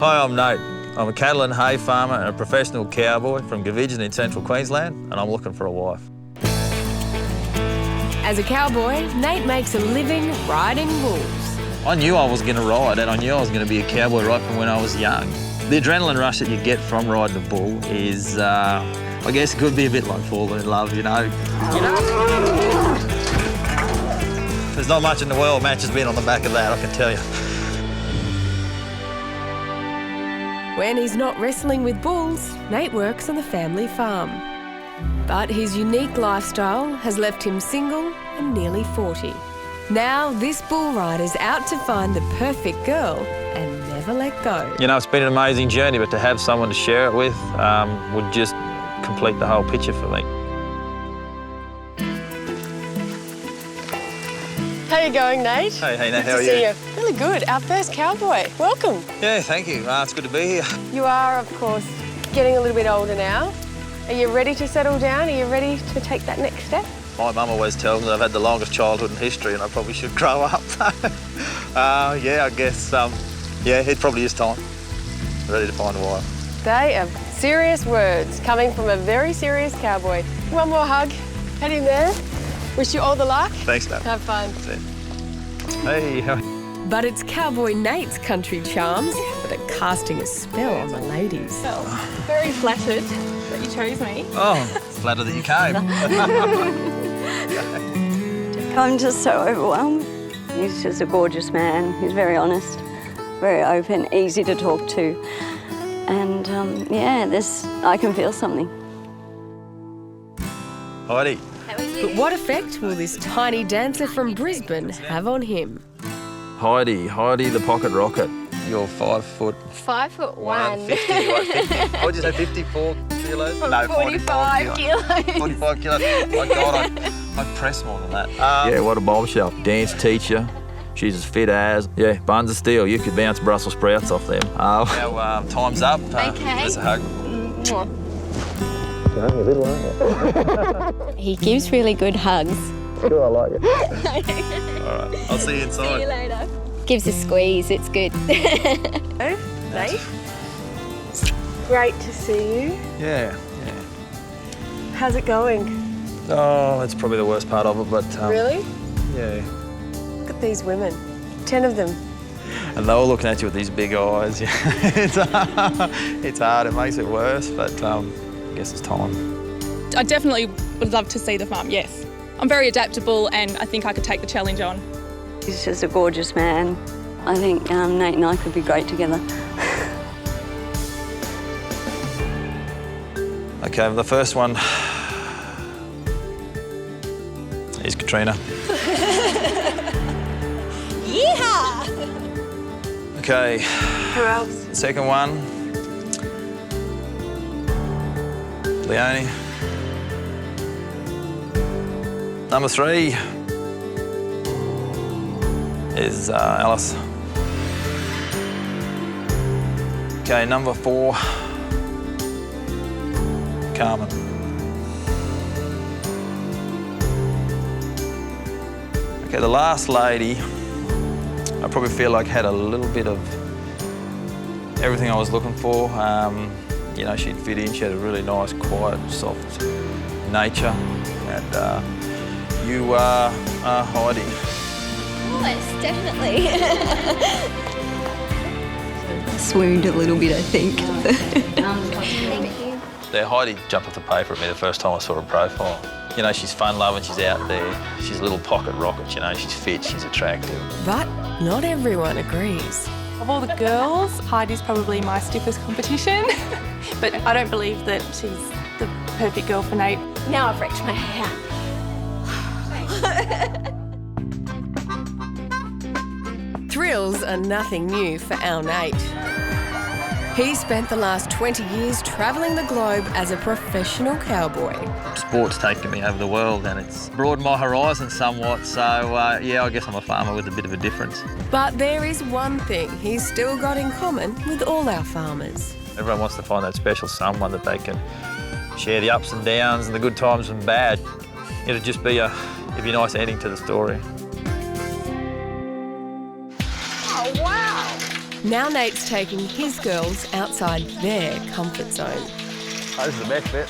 Hi, I'm Nate. I'm a cattle and hay farmer and a professional cowboy from Gavidgen in central Queensland, and I'm looking for a wife. As a cowboy, Nate makes a living riding bulls. I knew I was going to ride, and I knew I was going to be a cowboy right from when I was young. The adrenaline rush that you get from riding a bull is, I guess it could be a bit like falling in love, you know. There's not much in the world matches being on the back of that, I can tell you. When he's not wrestling with bulls, Nate works on the family farm. But his unique lifestyle has left him single and nearly 40. Now this bull rider's out to find the perfect girl and never let go. You know, it's been an amazing journey, but to have someone to share it with would just complete the whole picture for me. How you going, Nate? Hey, Nate, how are Good to see you. Really good. Our first cowboy. Welcome. Yeah, thank you. It's good to be here. You are, of course, getting a little bit older now. Are you ready to settle down? Are you ready to take that next step? My mum always tells me I've had the longest childhood in history and I probably should grow up. Yeah, I guess, yeah, it probably is time. Ready to find a wife. They are serious words coming from a very serious cowboy. One more hug. Head in there. Wish you all the luck. Thanks, Nat. Have fun. Hey, how But it's cowboy Nate's country charms that are casting a spell on the ladies. Well, very flattered that you chose me. Oh, flattered that you came. I'm just so overwhelmed. He's just a gorgeous man. He's very honest, very open, easy to talk to. And yeah, I can feel something. Heidi. But what effect will this tiny dancer from Brisbane have on him? Heidi the pocket rocket. You're 5 foot. 5'1". 150, what, 50? I would you say 54 kilos? No, 45 kilos. 45 kilos. My God, I'd press more than that. Yeah, what a bombshell. Dance teacher. She's as fit as. Yeah, buns of steel. You could bounce Brussels sprouts off them. Now, time's up. Okay. There's a hug. He gives really good hugs. Sure, I like it. All right, I'll see you inside. See you later. Gives a squeeze, it's good. Nate. Great to see you. Yeah. How's it going? Oh, it's probably the worst part of it, but... Really? Yeah. Look at these women. 10 of them. And they're all looking at you with these big eyes. It's hard, it makes it worse, but I guess it's time. I definitely would love to see the farm, yes. I'm very adaptable and I think I could take the challenge on. He's just a gorgeous man. I think Nate and I could be great together. Okay, the first one is Katrina. Yeehaw! Okay. Who else? The second one, Leone. Number 3 is Alice. Okay, number 4, Carmen. Okay, the last lady, I probably feel like had a little bit of everything I was looking for. You know, she'd fit in. She had a really nice, quiet, soft nature. And you are Heidi. Yes, definitely. I swooned a little bit, I think. Thank you. Yeah, Heidi jumped off the paper at me the first time I saw her profile. You know, she's fun-loving, she's out there. She's a little pocket rocket, you know, she's fit, she's attractive. But not everyone agrees. Of all the girls, Heidi's probably my stiffest competition. But I don't believe that she's the perfect girl for Nate. Now I've wrecked my hair. Thrills are nothing new for our Nate. He spent the last 20 years travelling the globe as a professional cowboy. Sport's taken me over the world and it's broadened my horizon somewhat, so yeah, I guess I'm a farmer with a bit of a difference. But there is one thing he's still got in common with all our farmers. Everyone wants to find that special someone that they can share the ups and downs and the good times and bad. It'd just be a nice ending to the story. Oh, wow. Now Nate's taking his girls outside their comfort zone. Oh, this is the best bit.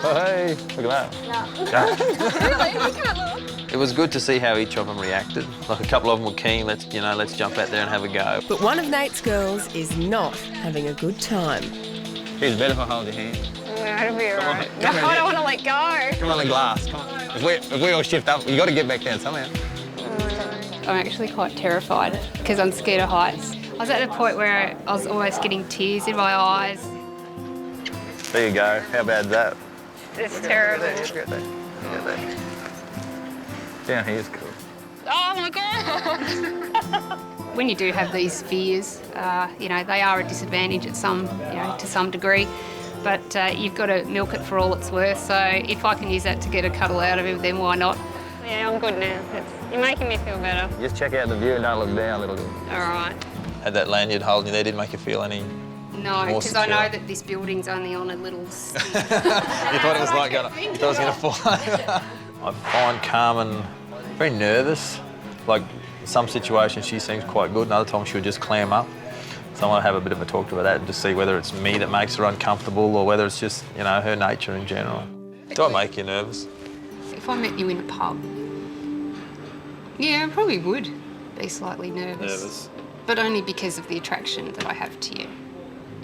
Oh, hey, look at that. Really? You can't look. It was good to see how each of them reacted. Like a couple of them were keen, let's jump out there and have a go. But one of Nate's girls is not having a good time. It's better if I hold your hand. That'll be all right. No, Come on, I don't want to let go. Come on the glass, come on. If we all shift up, you got to get back down somehow. I'm actually quite terrified because I'm scared of heights. I was at the point where I was almost getting tears in my eyes. There you go. How bad's that? It's terrible. Down here's cool. Oh my God! When you do have these fears, you know, they are a disadvantage at some, you know, to some degree. But you've got to milk it for all it's worth. So if I can use that to get a cuddle out of him, then why not? Yeah, I'm good now. You're making me feel better. Just check out the view and don't look down, little bit. All right. Had that lanyard holding you there, didn't make you feel any... No, because I know that this building's only on a little... You thought it was like you thought it was going to fall over. I find Carmen very nervous. Like, some situations she seems quite good, and other times she'll just clam up. So I want to have a bit of a talk to her about that and just see whether it's me that makes her uncomfortable or whether it's just, you know, her nature in general. Do I make you nervous? If I met you in a pub, yeah, I probably would be slightly nervous. But only because of the attraction that I have to you.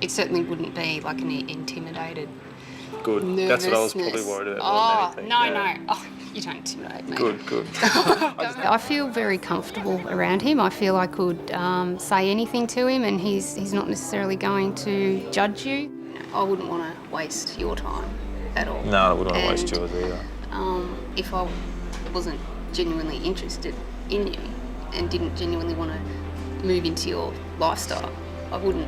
It certainly wouldn't be like an intimidated Good. That's what I was probably worried about more than anything. No, yeah. no. Oh, you don't intimidate me. Good. I feel very comfortable around him. I feel I could say anything to him and he's not necessarily going to judge you. I wouldn't want to waste your time at all. No, I wouldn't want to waste yours either. If I wasn't genuinely interested in you and didn't genuinely want to move into your lifestyle, I wouldn't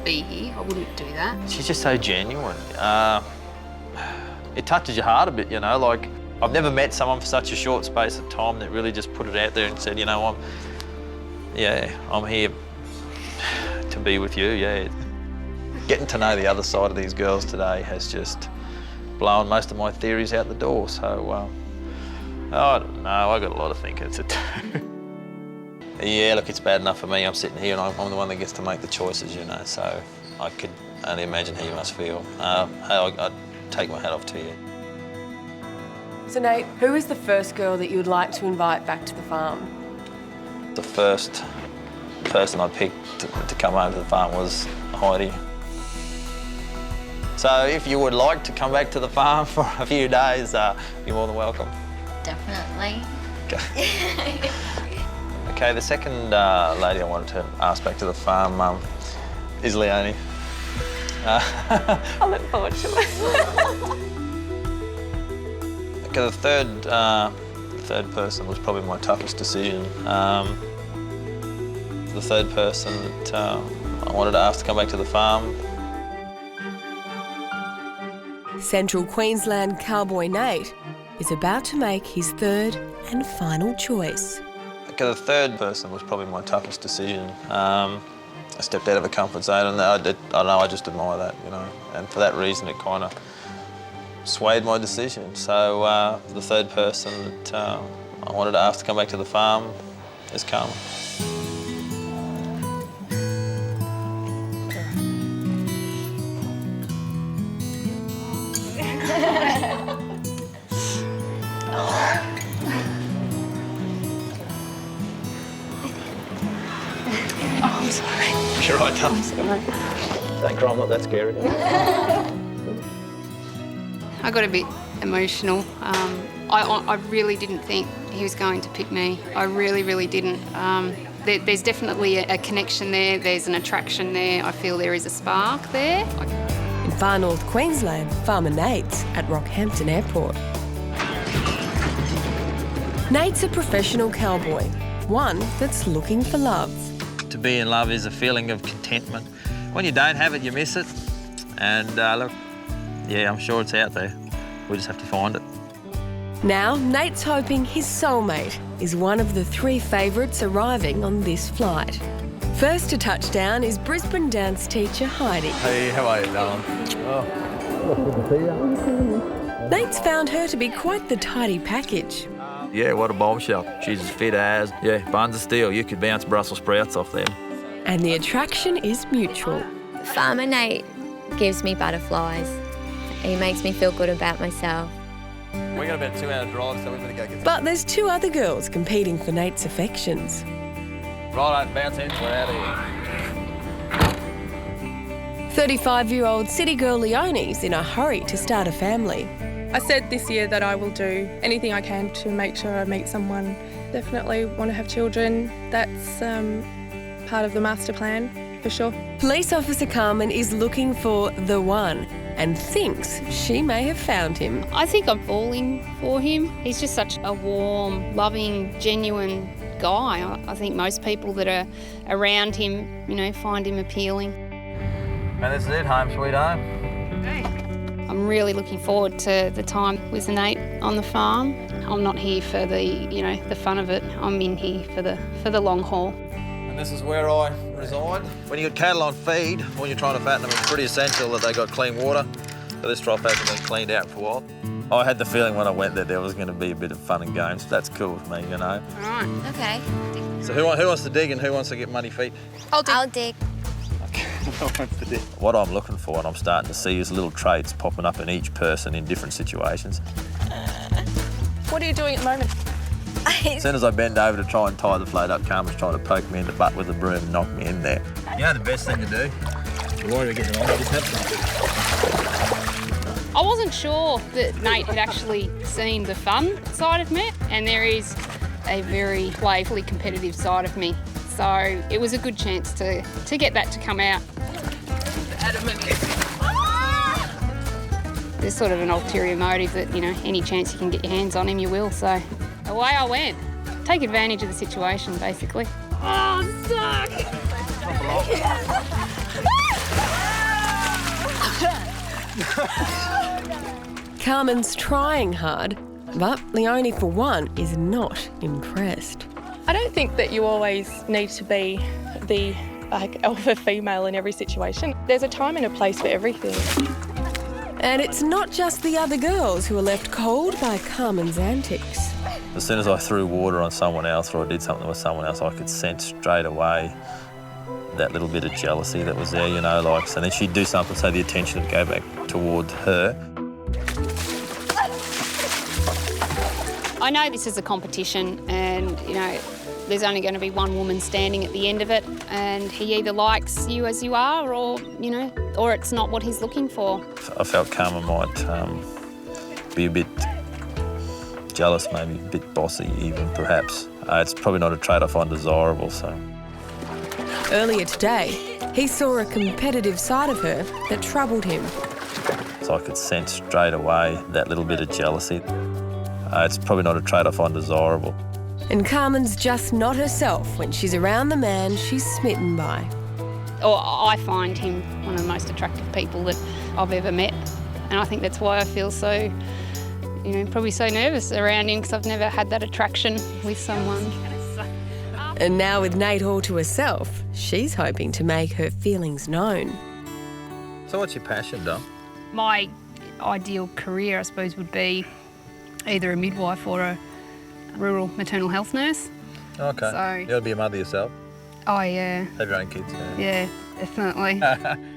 be here. I wouldn't do that. She's just so genuine. It touches your heart a bit, you know, like I've never met someone for such a short space of time that really just put it out there and said, you know, I'm here to be with you, yeah. Getting to know the other side of these girls today has just blown most of my theories out the door, so I don't know, I got a lot of thinking to do. Yeah, look, it's bad enough for me. I'm sitting here and I'm the one that gets to make the choices, you know, so I could only imagine how you must feel. I'd take my hat off to you. So Nate, who is the first girl that you would like to invite back to the farm? The first person I picked to come home to the farm was Heidi. So if you would like to come back to the farm for a few days, you're more than welcome. Definitely. Okay. Okay, the second lady I wanted to ask back to the farm is Leone. I look forward to it. Okay, the third person was probably my toughest decision. The third person that I wanted to ask to come back to the farm. Central Queensland cowboy Nate is about to make his third and final choice. Okay, the third person was probably my toughest decision. I stepped out of a comfort zone, and I don't know, I just admire that, you know. And for that reason, it kind of swayed my decision. So the third person that I wanted to ask to come back to the farm is Carmen. You're right, Tom. Don't cry, I'm not that scary. I got a bit emotional. I really didn't think he was going to pick me. I really, really didn't. There's definitely a connection there. There's an attraction there. I feel there is a spark there. In far north Queensland, Farmer Nate's at Rockhampton Airport. Nate's a professional cowboy, one that's looking for love. To be in love is a feeling of contentment. When you don't have it, you miss it. And look, yeah, I'm sure it's out there. We just have to find it. Now, Nate's hoping his soulmate is one of the 3 favourites arriving on this flight. First to touch down is Brisbane dance teacher Heidi. Hey, how are you, darling? Oh, good to see you. Nate's found her to be quite the tidy package. Yeah, what a bombshell. She's as fit as, yeah, buns of steel. You could bounce Brussels sprouts off them. and the attraction is mutual. Farmer Nate gives me butterflies. He makes me feel good about myself. We got about a 2-hour drive, so we better go get But there's two other girls competing for Nate's affections. Right, bounce in, we're out of here. 35-year-old city girl Leone's in a hurry to start a family. I said this year that I will do anything I can to make sure I meet someone. Definitely want to have children. That's part of the master plan, for sure. Police officer Carmen is looking for the one and thinks she may have found him. I think I'm falling for him. He's just such a warm, loving, genuine guy. I think most people that are around him, find him appealing. And this is it, home sweet home. I'm really looking forward to the time with Nate on the farm. I'm not here for the fun of it. I'm in here for the long haul. And this is where I reside. When you got cattle on feed, when you're trying to fatten them, it's pretty essential that they got clean water. So this trough hasn't been cleaned out for a while. I had the feeling when I went there was going to be a bit of fun and games. That's cool with me, All right. Okay. So who wants to dig and who wants to get muddy feet? I'll dig. What I'm looking for and I'm starting to see is little traits popping up in each person in different situations. What are you doing at the moment? As soon as I bend over to try and tie the float up, Carmen's trying to poke me in the butt with a broom and knock me in there. You know the best thing to do? While you're getting on, just have fun. I wasn't sure that Nate had actually seen the fun side of me, and there is a very playfully competitive side of me. So it was a good chance to get that to come out. There's sort of an ulterior motive that, any chance you can get your hands on him, you will. So away I went. Take advantage of the situation, basically. Oh, suck! Carmen's trying hard, but Leone, for one, is not impressed. I don't think that you always need to be the alpha female in every situation. There's a time and a place for everything. And it's not just the other girls who are left cold by Carmen's antics. As soon as I threw water on someone else or I did something with someone else, I could sense straight away that little bit of jealousy that was there, and then she'd do something so the attention would go back toward her. I know this is a competition and, there's only going to be one woman standing at the end of it, and he either likes you as you are or it's not what he's looking for. I felt Carmen might be a bit jealous, maybe a bit bossy even, perhaps. It's probably not a trait I find desirable, so. Earlier today, he saw a competitive side of her that troubled him. So I could sense straight away that little bit of jealousy. It's probably not a trait I find desirable. And Carmen's just not herself when she's around the man she's smitten by. I find him one of the most attractive people that I've ever met. And I think that's why I feel so, probably so nervous around him, because I've never had that attraction with someone. And now with Nate all to herself, she's hoping to make her feelings known. So what's your passion, Dom? My ideal career, I suppose, would be either a midwife or a rural maternal health nurse. Okay. So, you ought to be a mother yourself. Oh, yeah. Have your own kids. Yeah, definitely.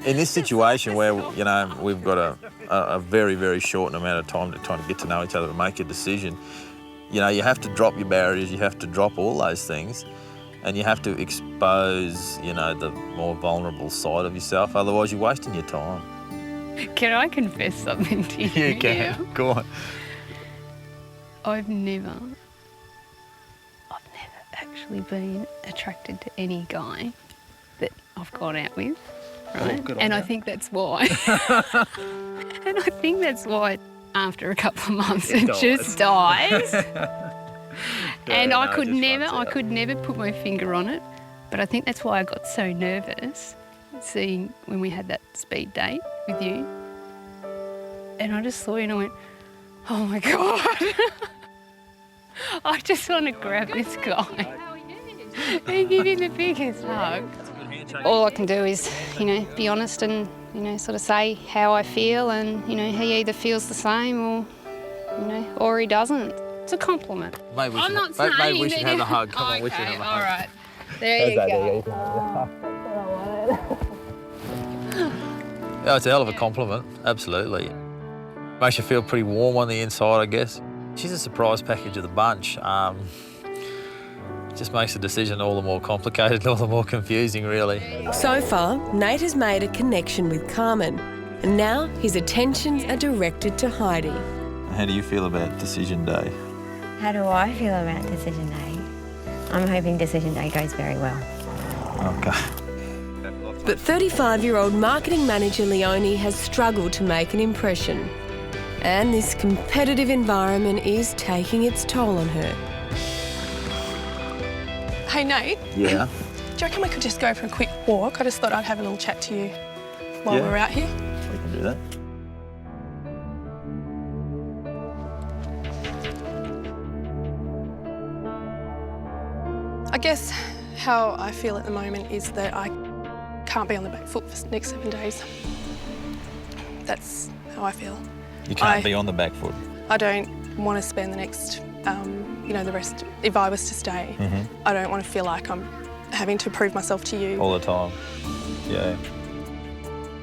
In this situation where, we've got a very, very short amount of time to try to get to know each other and make a decision, you have to drop your barriers, you have to drop all those things, and you have to expose, the more vulnerable side of yourself. Otherwise, you're wasting your time. Can I confess something to you? You can. Yeah. Go on. I've never actually been attracted to any guy that I've gone out with, right? Oh, and I think that's why. And I think that's why after a couple of months it just dies. And I could never put my finger on it, but I think that's why I got so nervous seeing when we had that speed date with you. And I just saw you and I went, oh my God. I just want to grab this guy and give him the biggest hug. All I can do is, be honest and, sort of say how I feel, and, he either feels the same or he doesn't. It's a compliment. Maybe we should have a hug. Come on, we should have a hug. All right. There you go. Yeah, it's a hell of a compliment, absolutely. Makes you feel pretty warm on the inside, I guess. She's a surprise package of the bunch. Just makes the decision all the more complicated and all the more confusing, really. So far, Nate has made a connection with Carmen, and now his attentions are directed to Heidi. How do you feel about decision day? How do I feel about decision day? I'm hoping decision day goes very well. Okay. But 35-year-old marketing manager Leone has struggled to make an impression. And this competitive environment is taking its toll on her. Hey, Nate. Yeah? Do you reckon we could just go for a quick walk? I just thought I'd have a little chat to you while we're out here. We can do that. I guess how I feel at the moment is that I can't be on the back foot for the next 7 days. That's how I feel. You can't be on the back foot. I don't want to spend the next, the rest, if I was to stay, I don't want to feel like I'm having to prove myself to you. All the time. Yeah.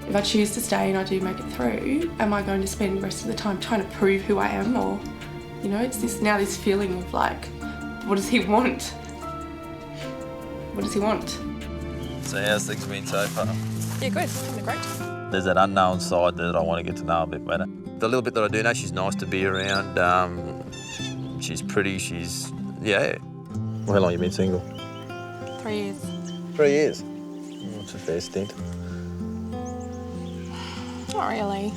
If I choose to stay and I do make it through, am I going to spend the rest of the time trying to prove who I am? Or, it's this feeling of like, what does he want? What does he want? So how's things been so far? Yeah, good. Having a great time. There's that unknown side that I want to get to know a bit better. The little bit that I do know, she's nice to be around. She's pretty, yeah. Well, how long have you been single? 3 years. 3 years? That's a fair stint. Not really.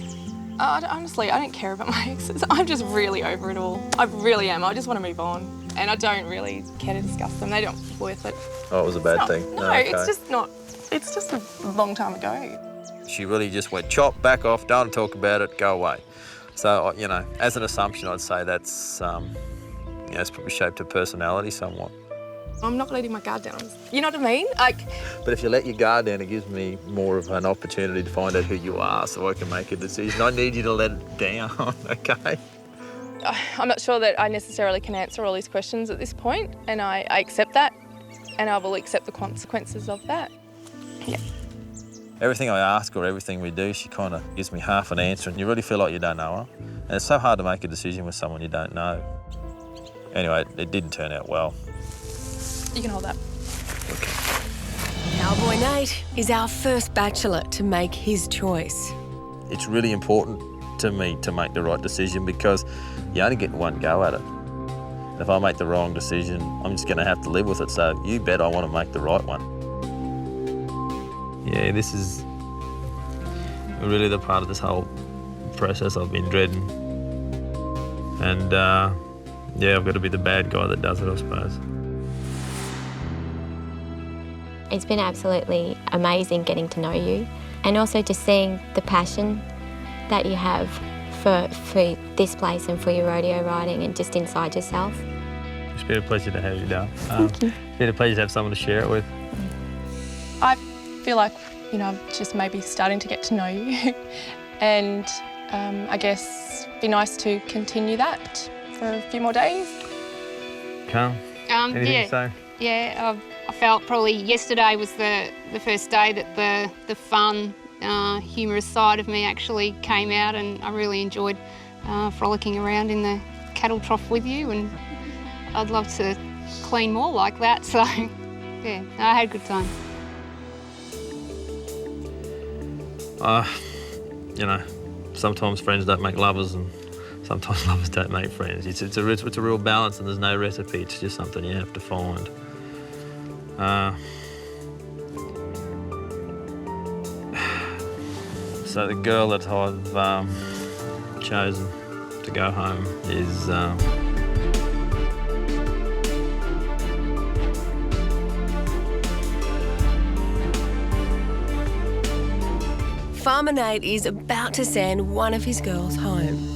Honestly, I don't care about my exes. I'm just really over it all. I really am. I just want to move on. And I don't really care to discuss them. They don't worth it. Oh, it was a bad thing? No, okay. It's just not. It's just a long time ago. She really just went, chop, back off, don't talk about it, go away. So, as an assumption, I'd say that's, it's probably shaped her personality somewhat. I'm not letting my guard down. You know what I mean? But if you let your guard down, it gives me more of an opportunity to find out who you are so I can make a decision. I need you to let it down, okay? I'm not sure that I necessarily can answer all these questions at this point, and I accept that, and I will accept the consequences of that. Yeah. Everything I ask or everything we do, she kind of gives me half an answer, and you really feel like you don't know her. And it's so hard to make a decision with someone you don't know. Anyway, it didn't turn out well. You can hold that. Cowboy Nate is our first bachelor to make his choice. It's really important to me to make the right decision because you only get one go at it. If I make the wrong decision, I'm just going to have to live with it. So you bet I want to make the right one. Yeah, this is really the part of this whole process I've been dreading. And I've got to be the bad guy that does it, I suppose. It's been absolutely amazing getting to know you and also just seeing the passion that you have for this place and for your rodeo riding and just inside yourself. It's been a pleasure to have you down. It's been a pleasure to have someone to share it with. I feel like, I'm just maybe starting to get to know you and I guess it'd be nice to continue that for a few more days. Carmen, anything to say? Yeah, I felt probably yesterday was the first day that the fun, humorous side of me actually came out, and I really enjoyed frolicking around in the cattle trough with you, and I'd love to clean more like that, so yeah, I had a good time. Sometimes friends don't make lovers and sometimes lovers don't make friends. It's a real balance and there's no recipe, it's just something you have to find. So the girl that I've chosen to go home is Farmer Nate is about to send one of his girls home.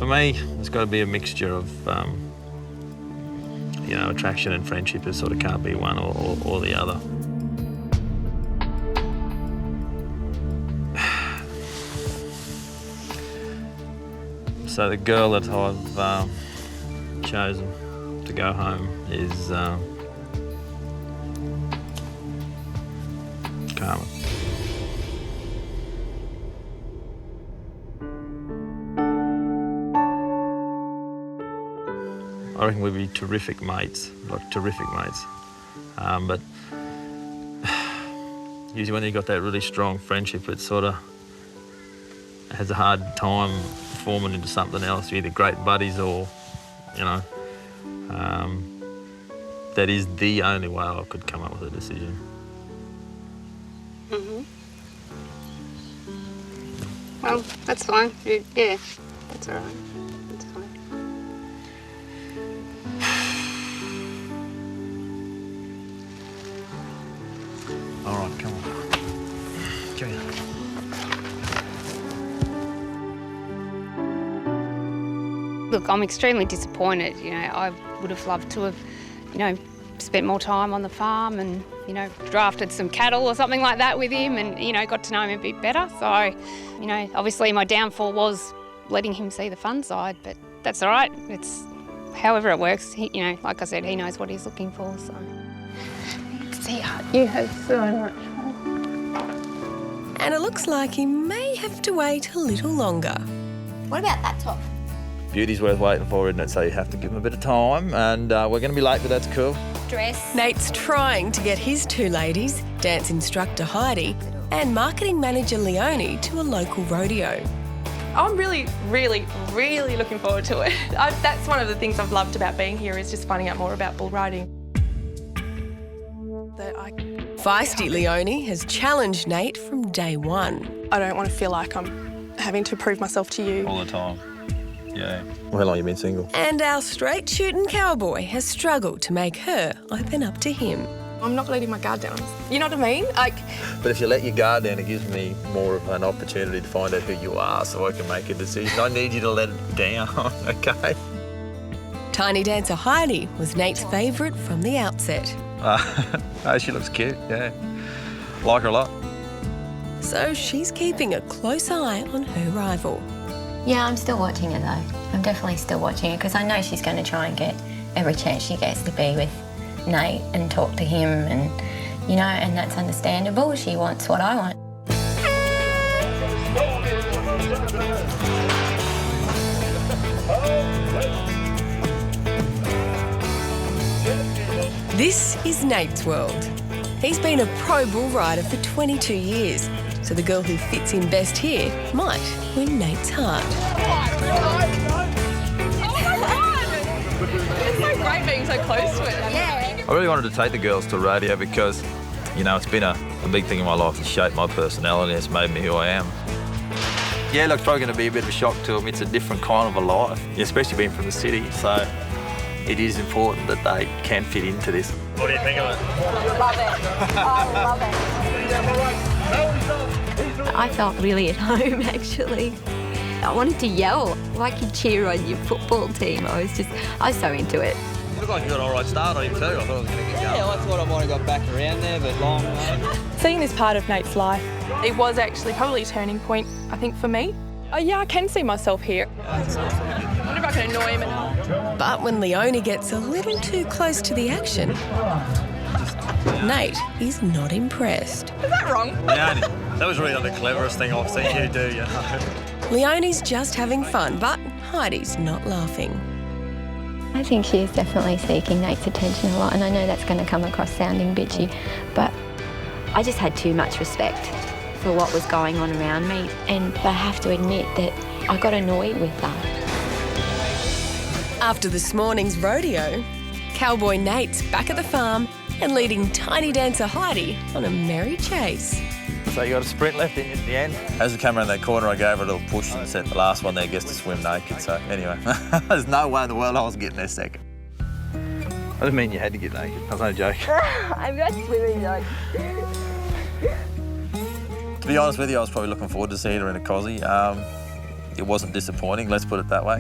for me, it's got to be a mixture of attraction and friendship. It sort of can't be one or the other. So the girl that I've chosen to go home is I reckon we'd be terrific mates, like terrific mates. But usually when you've got that really strong friendship, it sort of has a hard time forming into something else. You're either great buddies or, you know, that is the only way I could come up with a decision. Well, that's fine. Yeah, that's all right. That's fine. All right, come on. Come here. Look, I'm extremely disappointed. You know, I would have loved to have, you know, spent more time on the farm and, you know, drafted some cattle or something like that with him and, you know, got to know him a bit better. So, you know, obviously my downfall was letting him see the fun side, but that's all right. It's however it works. He, you know, like I said, he knows what he's looking for, so. See, you have so much fun. And it looks like he may have to wait a little longer. What about that top? Beauty's worth waiting for, isn't it? So you have to give him a bit of time, and we're going to be late, but that's cool. Dress. Nate's trying to get his two ladies, dance instructor Heidi and marketing manager Leone, to a local rodeo. I'm really, really, really looking forward to it. That's one of the things I've loved about being here, is just finding out more about bull riding. Feisty Leone has challenged Nate from day one. I don't want to feel like I'm having to prove myself to you. All the time. Yeah. Well, how long have you been single? And our straight-shooting cowboy has struggled to make her open up to him. I'm not letting my guard down. You know what I mean? Like, But if you let your guard down, it gives me more of an opportunity to find out who you are so I can make a decision. I need you to let it down, okay? Tiny dancer Heidi was Nate's favourite from the outset. Oh, she looks cute, yeah. Like her a lot. So she's keeping a close eye on her rival. Yeah, I'm still watching it though. I'm definitely still watching it because I know she's going to try and get every chance she gets to be with Nate and talk to him and, you know, and that's understandable. She wants what I want. This is Nate's world. He's been a pro bull rider for 22 years, so the girl who fits in best here might win Nate's heart. it's so great being so close to it. Yeah. I really wanted to take the girls to rodeo because, you know, it's been a big thing in my life. It's shaped my personality. It's made me who I am. Yeah, look, it's probably going to be a bit of a shock to them. It's a different kind of a life, especially being from the city. So it is important that they can fit into this. What do you think of it? Love it. I love it. I felt really at home, actually. I wanted to yell like you cheer on your football team. I was so into it. You look like you got an all right start on him too. I thought I was going to get going. Yeah, I thought I might have got back around there, but long. Seeing this part of Nate's life, it was actually probably a turning point, I think, for me. Oh yeah, I can see myself here. I wonder if I can annoy him enough. But when Leone gets a little too close to the action, Nate is not impressed. Is that wrong? Leone, that was really not the cleverest thing I've seen you do, you know. Leone's just having fun, but Heidi's not laughing. I think she is definitely seeking Nate's attention a lot, and I know that's going to come across sounding bitchy, but I just had too much respect for what was going on around me, and I have to admit that I got annoyed with that. After this morning's rodeo, Cowboy Nate's back at the farm and leading tiny dancer Heidi on a merry chase. So you got a sprint left in at the end. As we came around that corner, I gave her a little push and set the last one there gets to swim naked. So anyway, there's no way in the world I was getting there second. I didn't mean you had to get naked. I was only joking. I'm not swimming though. To be honest with you, I was probably looking forward to seeing her in a cosy. It wasn't disappointing, let's put it that way.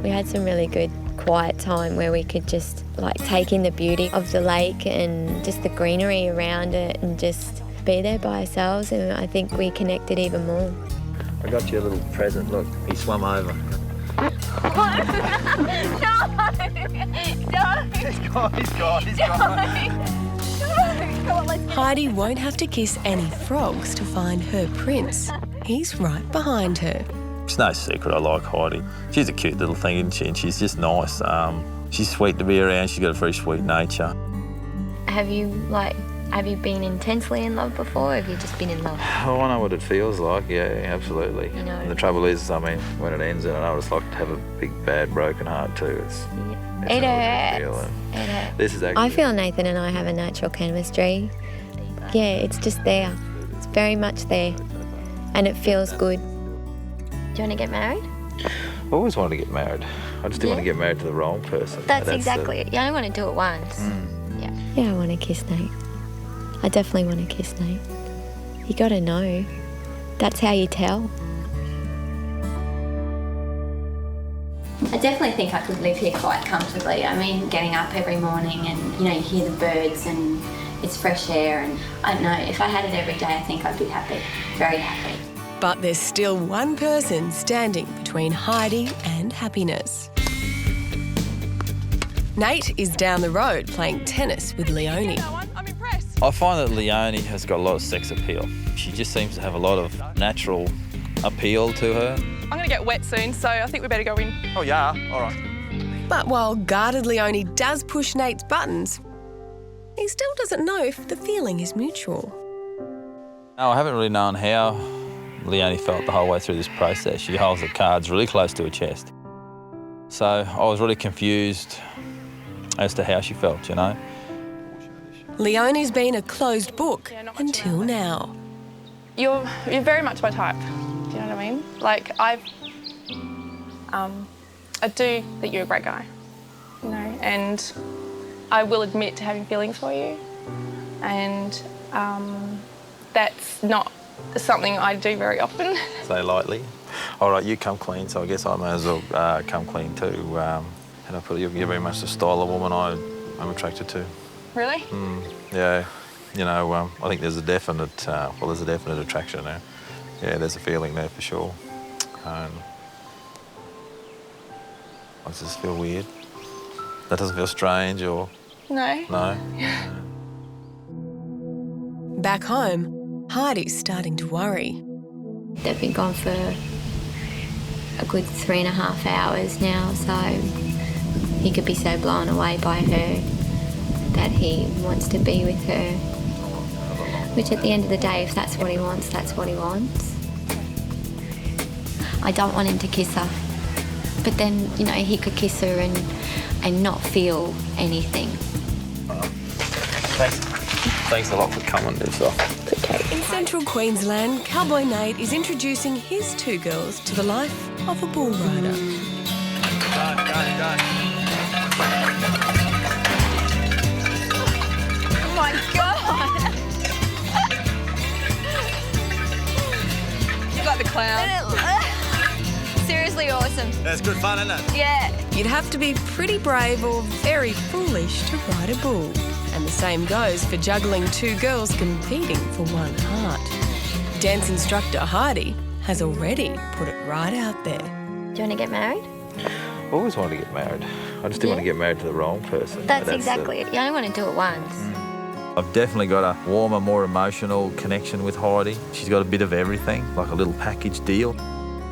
We had some really good quiet time where we could just like take in the beauty of the lake and just the greenery around it and just be there by ourselves, and I think we connected even more. I got you a little present, look, he swam over. No! He's gone. Heidi won't have to kiss any frogs to find her prince. He's right behind her. It's no secret I like Heidi. She's a cute little thing, isn't she? And she's just nice. She's sweet to be around. She's got a very sweet nature. Have you been intensely in love before, or have you just been in love? Oh, I know what it feels like, yeah, absolutely. You know. And the trouble is, I mean, when it ends, and I know what it's like to have a big, bad, broken heart too. It hurts. It hurts. This is actually... I feel Nathan and I have a natural chemistry. Yeah, it's just there. It's very much there. And it feels good. Do you want to get married? I always wanted to get married. I just didn't want to get married to the wrong person. That's exactly it. You only want to do it once. Yeah, I want to kiss Nate. I definitely want to kiss Nate. You got to know. That's how you tell. I definitely think I could live here quite comfortably. I mean, getting up every morning and, you know, you hear the birds and it's fresh air, and I don't know, if I had it every day, I think I'd be happy, very happy. But there's still one person standing between Heidi and happiness. Nate is down the road playing tennis with Leone. I'm impressed. I find that Leone has got a lot of sex appeal. She just seems to have a lot of natural appeal to her. I'm going to get wet soon, so I think we better go in. Oh, yeah? All right. But while guarded Leone does push Nate's buttons, he still doesn't know if the feeling is mutual. No, I haven't really known how Leone felt the whole way through this process. She holds the cards really close to her chest. So I was really confused as to how she felt, you know. Leone's been a closed book until now. You're very much my type. Do you know what I mean? Like, I do think you're a great guy, you know, and I will admit to having feelings for you, and that's not something I do very often. Say lightly. All right, you come clean, so I guess I may as well come clean too. And I put you're very much the style of woman I'm attracted to. Really? Yeah, you know, I think there's a definite, there's a definite attraction there. Yeah, there's a feeling there for sure. I just feel weird. That doesn't feel strange or... No. No? Back home, Heidi's starting to worry. They've been gone for a good 3.5 hours now, so he could be so blown away by her that he wants to be with her. Which at the end of the day, if that's what he wants, that's what he wants. I don't want him to kiss her. But then, you know, he could kiss her and not feel anything. Thanks a lot for coming, Lisa. It's okay. In central Queensland, Cowboy Nate is introducing his two girls to the life of a bull rider. Go. Oh my God! You got the clown. Seriously awesome. That's good fun, isn't it? Yeah. You'd have to be pretty brave or very foolish to ride a bull. And the same goes for juggling two girls competing for one heart. Dance instructor Heidi has already put it right out there. Do you want to get married? I always wanted to get married. I just didn't want to get married to the wrong person. That's exactly it. You only want to do it once. I've definitely got a warmer, more emotional connection with Heidi. She's got a bit of everything, like a little package deal.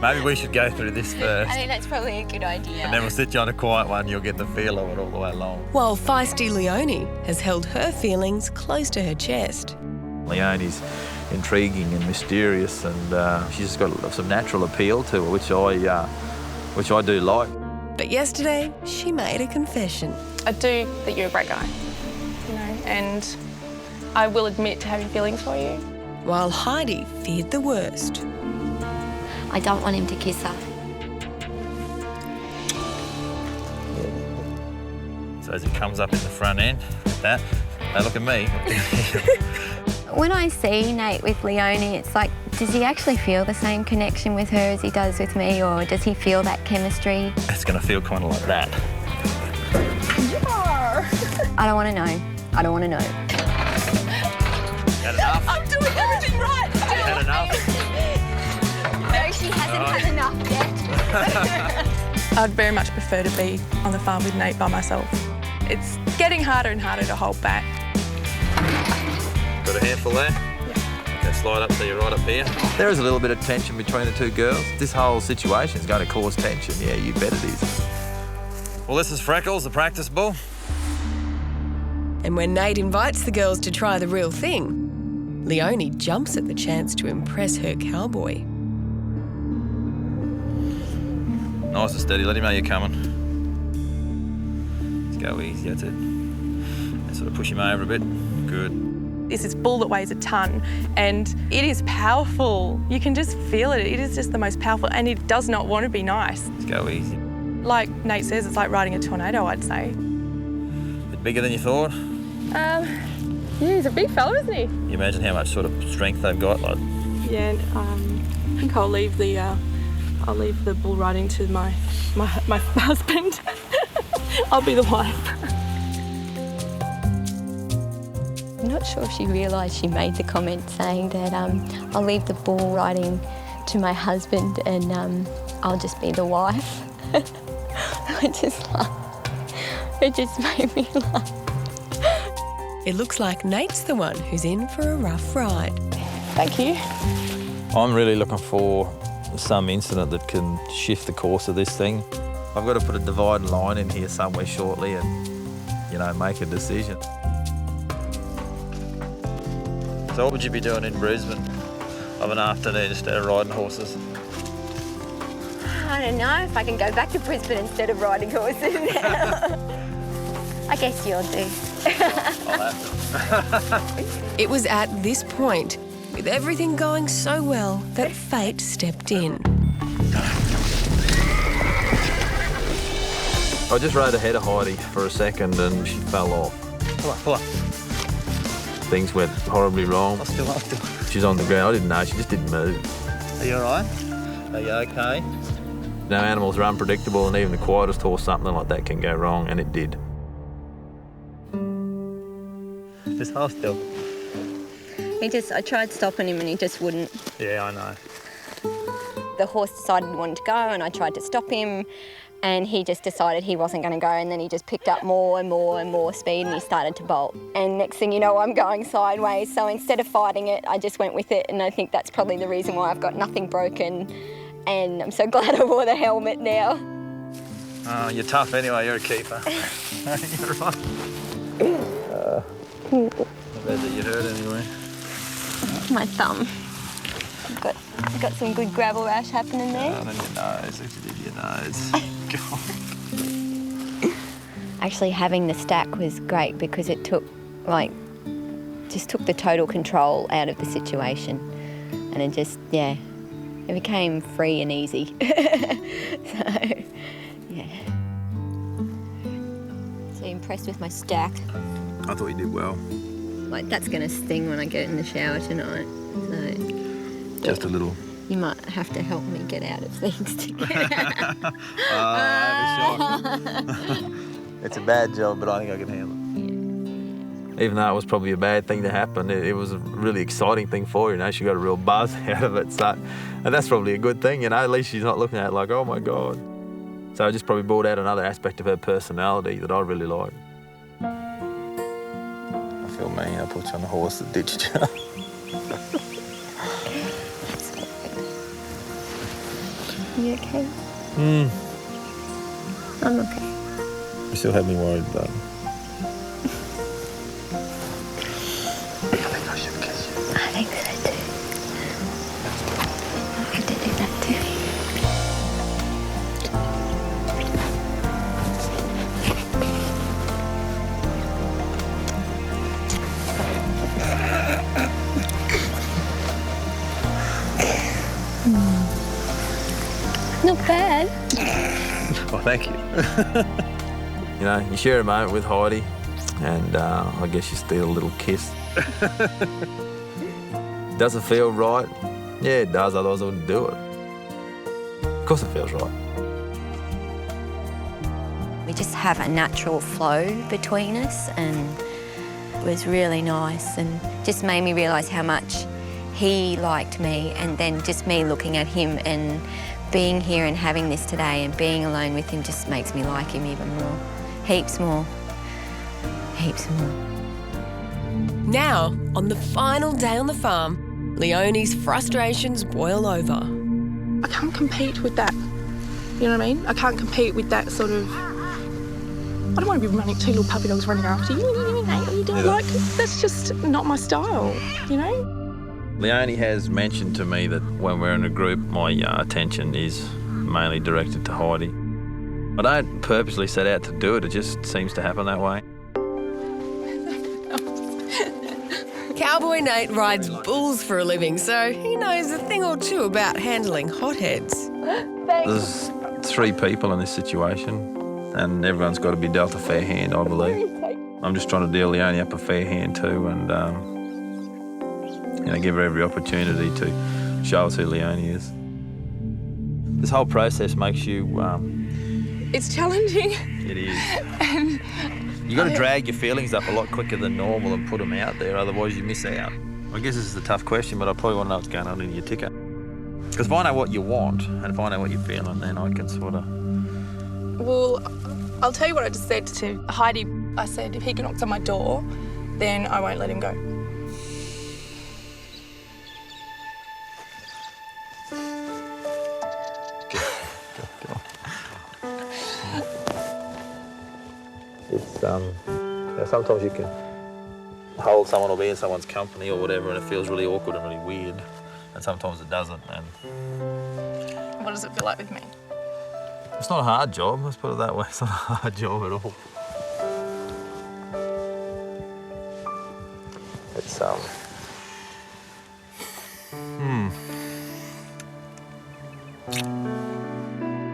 Maybe we should go through this first. I think that's probably a good idea. And then we'll sit you on a quiet one, you'll get the feel of it all the way along. While feisty Leone has held her feelings close to her chest. Leone's intriguing and mysterious, and she's just got some natural appeal to her, which I do like. But yesterday, she made a confession. I do think you're a great guy, you know, and I will admit to having feelings for you. While Heidi feared the worst. I don't want him to kiss her. So as it comes up in the front end, that, now look at me. When I see Nate with Leone, it's like, does he actually feel the same connection with her as he does with me, or does he feel that chemistry? It's going to feel kind of like that. I don't want to know. I don't want to know. Had enough? I'm doing everything right. Had enough? No, she hasn't had enough yet. I'd very much prefer to be on the farm with Nate by myself. It's getting harder and harder to hold back. Got a handful there? Yeah. Okay, slide up so you're right up here. There is a little bit of tension between the two girls. This whole situation is going to cause tension. Yeah, you bet it is. Well, this is Freckles, the practice bull. And when Nate invites the girls to try the real thing, Leone jumps at the chance to impress her cowboy. Nice and steady, let him know you're coming. Let's go easy, that's it. And sort of push him over a bit. Good. It's this bull that weighs a tonne and it is powerful. You can just feel it. It is just the most powerful and it does not want to be nice. Let's go easy. Like Nate says, it's like riding a tornado, I'd say. Bit bigger than you thought? Yeah, he's a big fella, isn't he? You imagine how much sort of strength they've got? Like... Yeah, I think I'll leave the bull riding to my husband. I'll be the wife. I'm not sure if she realised she made the comment saying that I'll leave the bull riding to my husband and I'll just be the wife. I just laughed. It just made me laugh. It looks like Nate's the one who's in for a rough ride. Thank you. I'm really looking for some incident that can shift the course of this thing. I've got to put a dividing line in here somewhere shortly and, you know, make a decision. So what would you be doing in Brisbane of an afternoon instead of riding horses? I don't know if I can go back to Brisbane instead of riding horses. I guess you'll do. I'll have to. It was at this point, with everything going so well, that fate stepped in. I just rode ahead of Heidi for a second and she fell off. Pull up. Things went horribly wrong. I'll still. She's on the ground. I didn't know. She just didn't move. Are you all right? Are you okay? No, animals are unpredictable and even the quietest horse, something like that can go wrong, and it did. Just hold still. I tried stopping him and he just wouldn't. Yeah, I know. The horse decided he wanted to go and I tried to stop him and he just decided he wasn't going to go and then he just picked up more and more and more speed and he started to bolt. And next thing you know, I'm going sideways. So instead of fighting it, I just went with it and I think that's probably the reason why I've got nothing broken and I'm so glad I wore the helmet now. Oh, you're tough anyway, you're a keeper. You're right. I bet that you hurt anyway. My thumb. I've got some good gravel rash happening there. And then your nose, look at your nose. God. Actually, having the stack was great because it took, just took the total control out of the situation. And it just, yeah, it became free and easy. So, yeah. So impressed with my stack. I thought you did well. That's going to sting when I get in the shower tonight. So Just a little. you might have to help me get out of things to get out. It's a bad job, but I think I can handle it. Even though it was probably a bad thing to happen, it was a really exciting thing for her, you know. She got a real buzz out of it, so, and that's probably a good thing, you know. At least she's not looking at it like, oh my God. So it just probably brought out another aspect of her personality that I really like. I feel mean, I put you on the horse that ditched you. You okay? I'm okay. You still have me worried, though. I think so too. I have to do that too. Not bad. Well, thank you. You know, you share a moment with Heidi, and I guess you steal a little kiss. Does it feel right? Yeah, it does, otherwise I wouldn't do it. Of course it feels right. We just have a natural flow between us and it was really nice and just made me realise how much he liked me and then just me looking at him and being here and having this today and being alone with him just makes me like him even more. Heaps more. Heaps more. Now, on the final day on the farm, Leone's frustrations boil over. I can't compete with that. You know what I mean? I can't compete with that sort of... I don't want to be running, 2 little puppy dogs running after you. What are you doing? Like, that's just not my style, you know? Leone has mentioned to me that when we're in a group, my attention is mainly directed to Heidi. I don't purposely set out to do it, it just seems to happen that way. Cowboy Nate rides bulls for a living, so he knows a thing or two about handling hotheads. There's 3 people in this situation, and everyone's got to be dealt a fair hand, I believe. I'm just trying to deal Leone up a fair hand too, and give her every opportunity to show us who Leone is. This whole process makes you... It's challenging. It is. And you got to drag your feelings up a lot quicker than normal and put them out there, otherwise you miss out. I guess this is a tough question, but I probably want to know what's going on in your ticker. Because if I know what you want and if I know what you're feeling, then I can sort of... Well, I'll tell you what I just said to Heidi. I said, if he knocks on my door, then I won't let him go. It's, sometimes you can hold someone or be in someone's company or whatever and it feels really awkward and really weird, and sometimes it doesn't. And what does it feel like with me? It's not a hard job, let's put it that way. It's not a hard job at all. It's,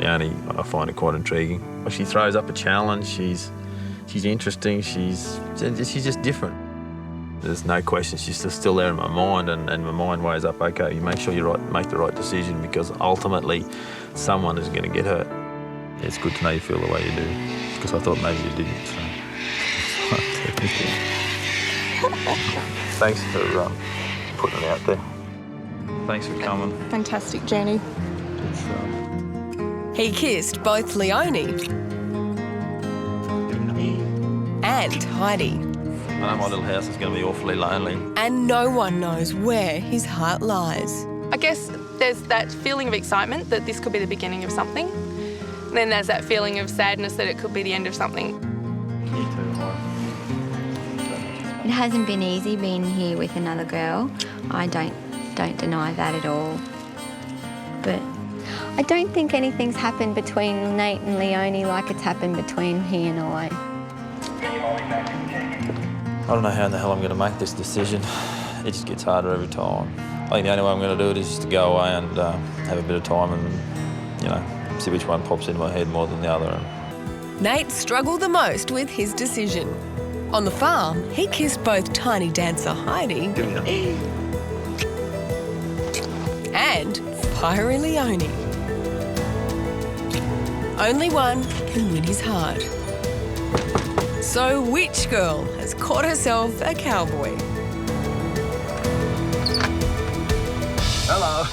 Leone, I find it quite intriguing. She throws up a challenge, she's interesting, she's just different. There's no question, she's still there in my mind, and my mind weighs up, okay, you make sure you make the right decision, because ultimately someone is going to get hurt. It's good to know you feel the way you do, because I thought maybe you didn't. So. Thanks for putting it out there. Thanks for coming. Fantastic journey. He kissed both Leone and Heidi. I know my little house is going to be awfully lonely. And no one knows where his heart lies. I guess there's that feeling of excitement that this could be the beginning of something. And then there's that feeling of sadness that it could be the end of something. Me too, It hasn't been easy being here with another girl. I don't deny that at all. But I don't think anything's happened between Nate and Leone like it's happened between he and I. I don't know how in the hell I'm going to make this decision. It just gets harder every time. I think the only way I'm going to do it is just to go away and have a bit of time and, see which one pops into my head more than the other. Nate struggled the most with his decision. On the farm, he kissed both tiny dancer Heidi and fiery Leone. Only one can win his heart. So which girl has caught herself a cowboy? Hello.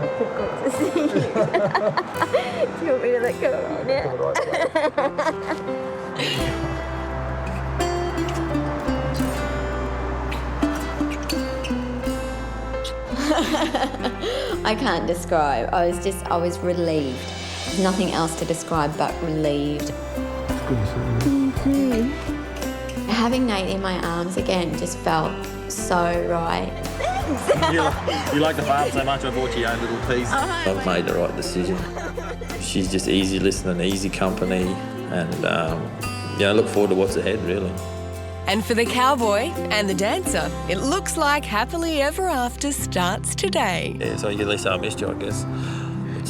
Difficult to see you. Do you want me to let go now? I can't describe. I was relieved. There's nothing else to describe but relieved. It's good to see you. Me too. Having Nate in my arms again just felt so right. You like the farm so much, I bought you your own little piece. I've made the right decision. She's just easy listening, easy company, and I look forward to what's ahead, really. And for the cowboy and the dancer, it looks like happily ever after starts today. Yeah, so at least I missed you, I guess.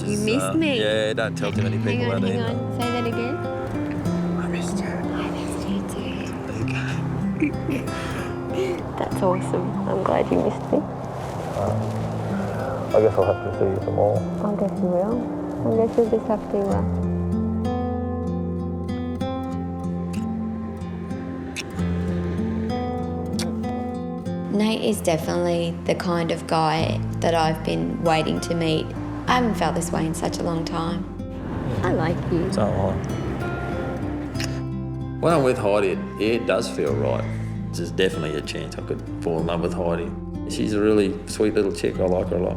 You missed me? Yeah, don't tell too many people that either. Hang on, say that again. I missed you. I missed you too. Okay. That's awesome. I'm glad you missed me. I guess I'll have to see you some more. I guess you will. I guess you'll just have to... Nate is definitely the kind of guy that I've been waiting to meet. I haven't felt this way in such a long time. I like you. So when I'm with Heidi, it does feel right. There's definitely a chance I could fall in love with Heidi. She's a really sweet little chick. I like her a lot.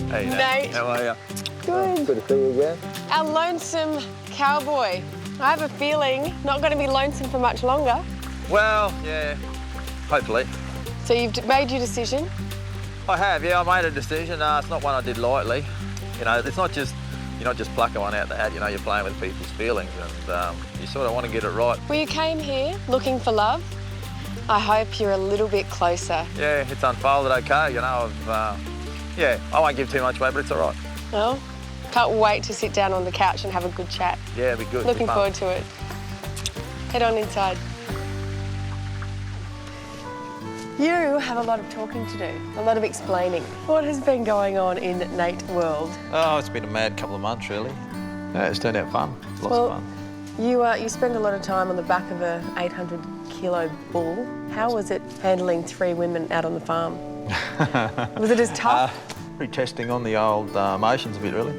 Hey, Nate. How are you? Good. Good to see you again. Our lonesome cowboy. I have a feeling not going to be lonesome for much longer. Well, yeah, hopefully. So you've made your decision? I have, yeah, I made a decision. It's not one I did lightly. You know, it's not just, you're not just plucking one out the hat, you know, you're playing with people's feelings and you sort of want to get it right. Well, you came here looking for love. I hope you're a little bit closer. Yeah, it's unfolded okay, you know, yeah, I won't give too much away, but it's all right. Well, can't wait to sit down on the couch and have a good chat. Yeah, it'll be good. Looking forward to it. Head on inside. You have a lot of talking to do, a lot of explaining. What has been going on in Nate world? Oh, it's been a mad couple of months, really. Yeah, it's turned out fun. Lots of fun. You spend a lot of time on the back of a 800-kilo bull. How was it handling 3 women out on the farm? Was it as tough? Retesting on the old emotions a bit, really.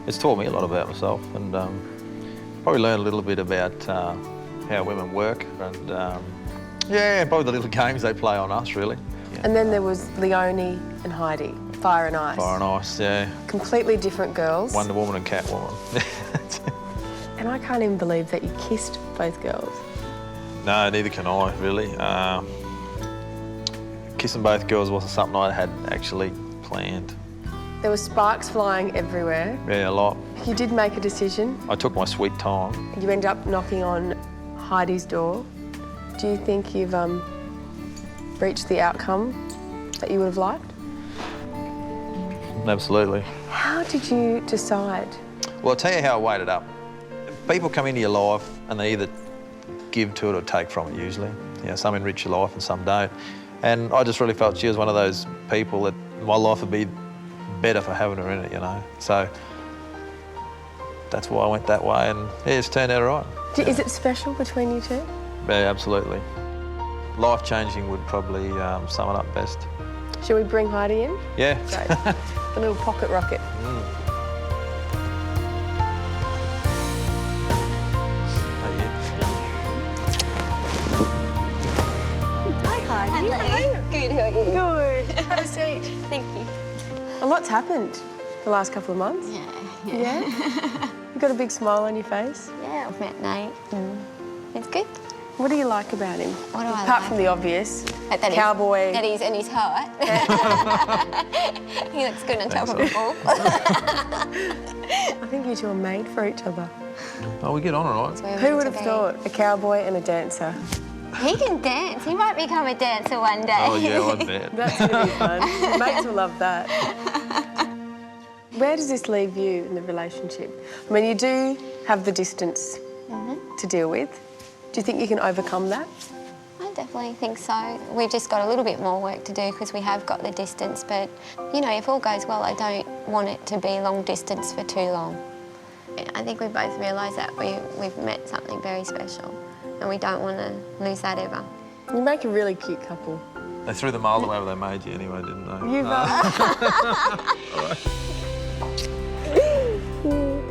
It's taught me a lot about myself and probably learned a little bit about how women work and yeah, probably the little games they play on us, really. Yeah. And then there was Leone and Heidi, Fire and Ice. Fire and Ice, yeah. Completely different girls. Wonder Woman and Catwoman. And I can't even believe that you kissed both girls. No, neither can I, really. Kissing both girls wasn't something I had actually planned. There were sparks flying everywhere. Yeah, a lot. You did make a decision. I took my sweet time. You end up knocking on Heidi's door. Do you think you've reached the outcome that you would have liked? Absolutely. How did you decide? Well, I'll tell you how I weighed it up. People come into your life and they either give to it or take from it, usually. You know, some enrich your life and some don't. And I just really felt she was one of those people that my life would be better for having her in it, you know. So that's why I went that way and yeah, it's turned out all right. Is it special between you two? Yeah, absolutely. Life-changing would probably sum it up best. Shall we bring Heidi in? Yeah. Great. The little pocket rocket. Hi, Heidi. Hello. Good, how are you? Good. Have a seat. Thank you. A lot's happened the last couple of months. Yeah. You've got a big smile on your face. Yeah, I've met Nate and it's good. What do you like about him? What do I Apart like? from the obvious, That Cowboy. That he's in his heart. He looks good on top of a ball. I think you two are made for each other. Oh, we get on all right. Who would have thought a cowboy and a dancer? He can dance. He might become a dancer one day. Oh, yeah, I bet. That's going to be fun. Mates will love that. Where does this leave you in the relationship? I mean, you do have the distance to deal with. Do you think you can overcome that? I definitely think so. We've just got a little bit more work to do because we have got the distance, but, you know, if all goes well, I don't want it to be long distance for too long. I think we both realise that we've met something very special and we don't want to lose that ever. You make a really cute couple. They threw the mould away when they made you anyway, didn't they? You've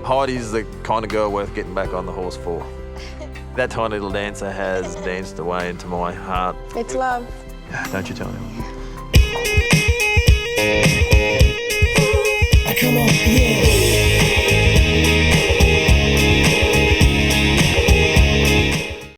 Heidi's the kind of girl worth getting back on the horse for. That tiny little dancer has danced away into my heart. It's love. Don't you tell anyone. Come on, yeah.